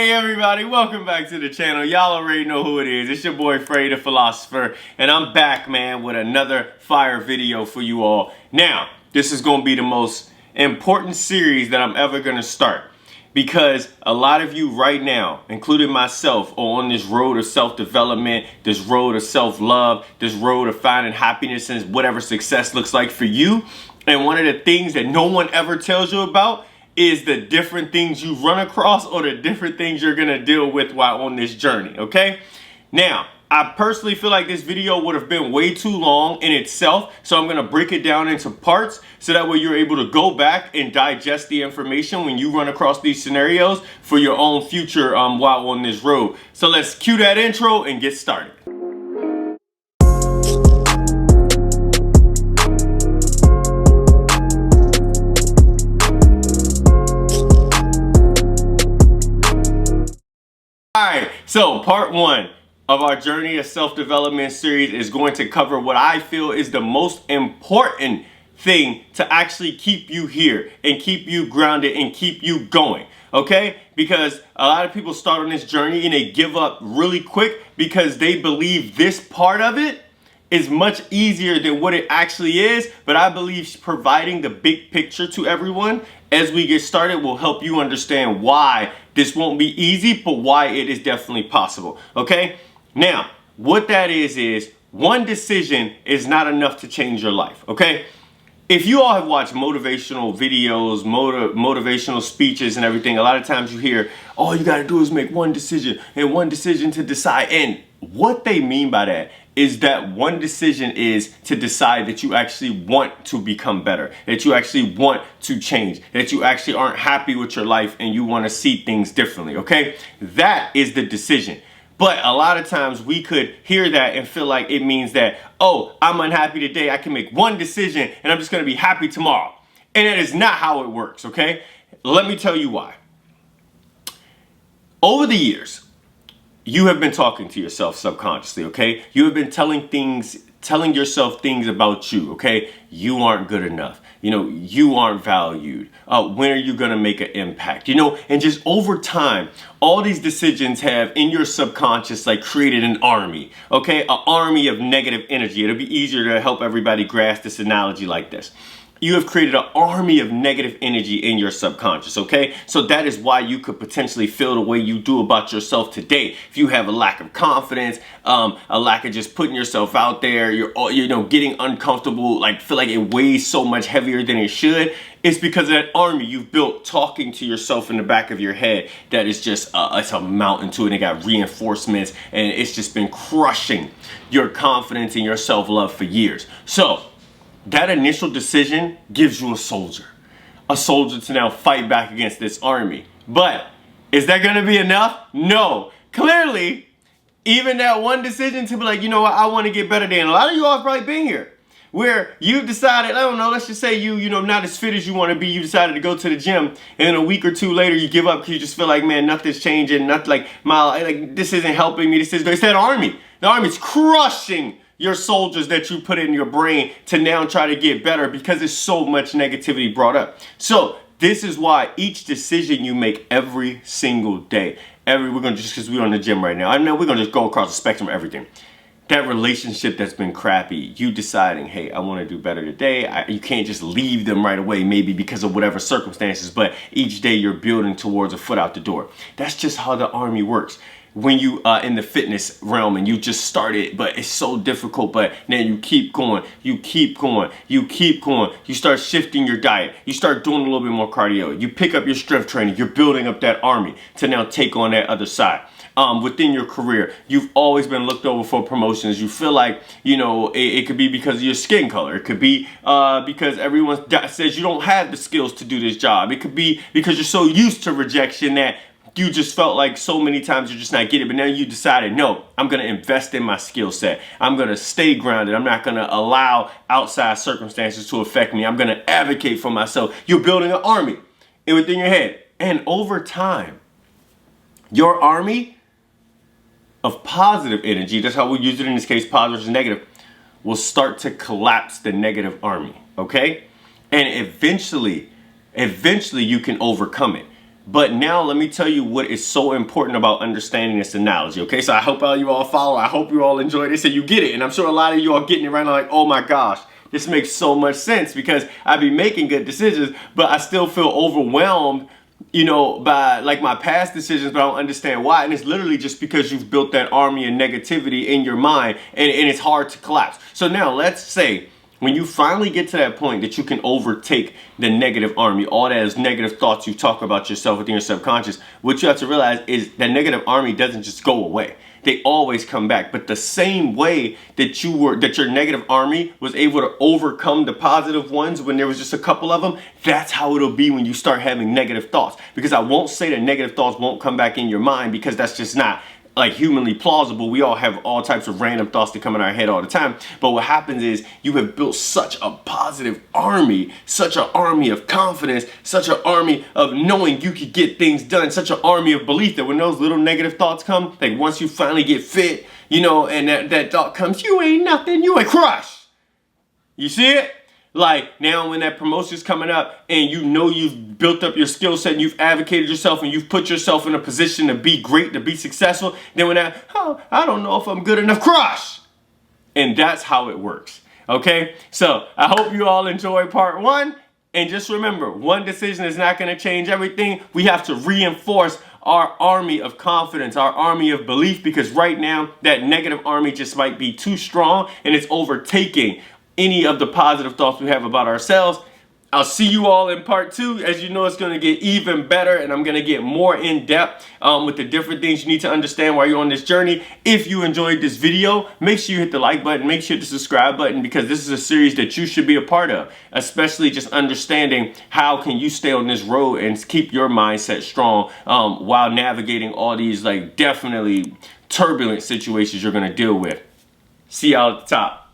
Hey everybody, welcome back to the channel. Y'all already know who it is. It's your boy Frey the Philosopher, and I'm back, man, with another fire video for you all. Now, this is going to be the most important series that I'm ever going to start, because a lot of you right now, including myself, are on this road of self-development, this road of self-love, this road of finding happiness and whatever success looks like for you. And one of the things that no one ever tells you about is the different things you run across or the different things you're gonna deal with while on this journey, okay? Now, I personally feel like this video would have been way too long in itself, so I'm gonna break it down into parts so that way you're able to go back and digest the information when you run across these scenarios for your own future while on this road. So let's cue that intro and get started. Alright, so part one of our Journey of Self-Development series is going to cover what I feel is the most important thing to actually keep you here and keep you grounded and keep you going, okay? Because a lot of people start on this journey and they give up really quick because they believe this part of it is much easier than what it actually is. But I believe providing the big picture to everyone as we get started will help you understand why this won't be easy, but why it is definitely possible, okay? Now, what that is one decision is not enough to change your life, okay? If you all have watched motivational videos, motivational speeches and everything, a lot of times you hear, all you gotta do is make one decision and one decision to decide. And what they mean by that is that one decision is to decide that you actually want to become better, that you actually want to change, that you actually aren't happy with your life and you want to see things differently, okay? That is the decision. But a lot of times we could hear that and feel like it means that, oh, I'm unhappy today, I can make one decision and I'm just going to be happy tomorrow. And that is not how it works, okay? Let me tell you why. Over the years, you have been talking to yourself subconsciously, okay? You have been telling yourself things about you, okay? You aren't good enough. You know, you aren't valued. When are you gonna make an impact? You know, and just over time, all these decisions have in your subconscious like created an army, okay? An army of negative energy. It'll be easier to help everybody grasp this analogy like this. You have created an army of negative energy in your subconscious, okay? So that is why you could potentially feel the way you do about yourself today. If you have a lack of confidence, a lack of just putting yourself out there, you're getting uncomfortable, like feel like it weighs so much heavier than it should, it's because of that army you've built talking to yourself in the back of your head that is just, it's a mountain to it, and it got reinforcements, and it's just been crushing your confidence and your self-love for years. So that initial decision gives you a soldier to now fight back against this army. But is that gonna be enough? No. Clearly, even that one decision to be like, you know what, I wanna get better than. A lot of you all have probably been here, where you've decided, I don't know, let's just say you know, not as fit as you wanna be, you decided to go to the gym, and then a week or two later you give up because you just feel like, man, nothing's changing, nothing, like this isn't helping me, it's that army. The army's crushing your soldiers that you put in your brain to now try to get better because there's so much negativity brought up. So this is why each decision you make every single day, we're gonna just, because we're on the gym right now, I know we're gonna just go across the spectrum of everything. That relationship that's been crappy, you deciding, hey, I want to do better today. You can't just leave them right away, maybe because of whatever circumstances, but each day you're building towards a foot out the door. That's just how the army works. When you in the fitness realm and you just started, but it's so difficult, but then you keep going, you start shifting your diet, you start doing a little bit more cardio, you pick up your strength training, you're building up that army to now take on that other side. Within your career, you've always been looked over for promotions. You feel like, you know, it could be because of your skin color. It could be because everyone says you don't have the skills to do this job. It could be because you're so used to rejection that you just felt like so many times you're just not getting it, but now you decided, no, I'm gonna invest in my skill set. I'm gonna stay grounded. I'm not gonna allow outside circumstances to affect me. I'm gonna advocate for myself. You're building an army within your head. And over time, your army of positive energy, that's how we use it in this case, positive versus negative, will start to collapse the negative army, okay? And eventually you can overcome it. But now let me tell you what is so important about understanding this analogy, okay? So I hope all you all follow. I hope you all enjoy this and you get it. And I'm sure a lot of you are getting it right now like, oh my gosh, this makes so much sense because I be making good decisions, but I still feel overwhelmed, you know, by like my past decisions, but I don't understand why. And it's literally just because you've built that army of negativity in your mind and it's hard to collapse. So now let's say when you finally get to that point that you can overtake the negative army, all those negative thoughts you talk about yourself within your subconscious, what you have to realize is that negative army doesn't just go away. They always come back. But the same way that your negative army was able to overcome the positive ones when there was just a couple of them, that's how it'll be when you start having negative thoughts. Because I won't say that negative thoughts won't come back in your mind, because that's just not like humanly plausible. We all have all types of random thoughts that come in our head all the time. But what happens is you have built such a positive army, such an army of confidence, such an army of knowing you could get things done, such an army of belief that when those little negative thoughts come, like once you finally get fit, you know, and that thought comes, you ain't nothing, you ain't crushed. You see it? Like now when that promotion's coming up and you know you've built up your skill set and you've advocated yourself and you've put yourself in a position to be great, to be successful, then when I don't know if I'm good enough, crush. And that's how it works. Okay? So I hope you all enjoy part 1. And just remember, one decision is not going to change everything. We have to reinforce our army of confidence, our army of belief, because right now that negative army just might be too strong and it's overtaking any of the positive thoughts we have about ourselves. I'll see you all in part 2. As you know, it's going to get even better and I'm going to get more in depth with the different things you need to understand while you're on this journey. If you enjoyed this video, make sure you hit the like button, make sure you hit the subscribe button, because this is a series that you should be a part of, especially just understanding how can you stay on this road and keep your mindset strong while navigating all these like definitely turbulent situations you're going to deal with. See y'all at the top.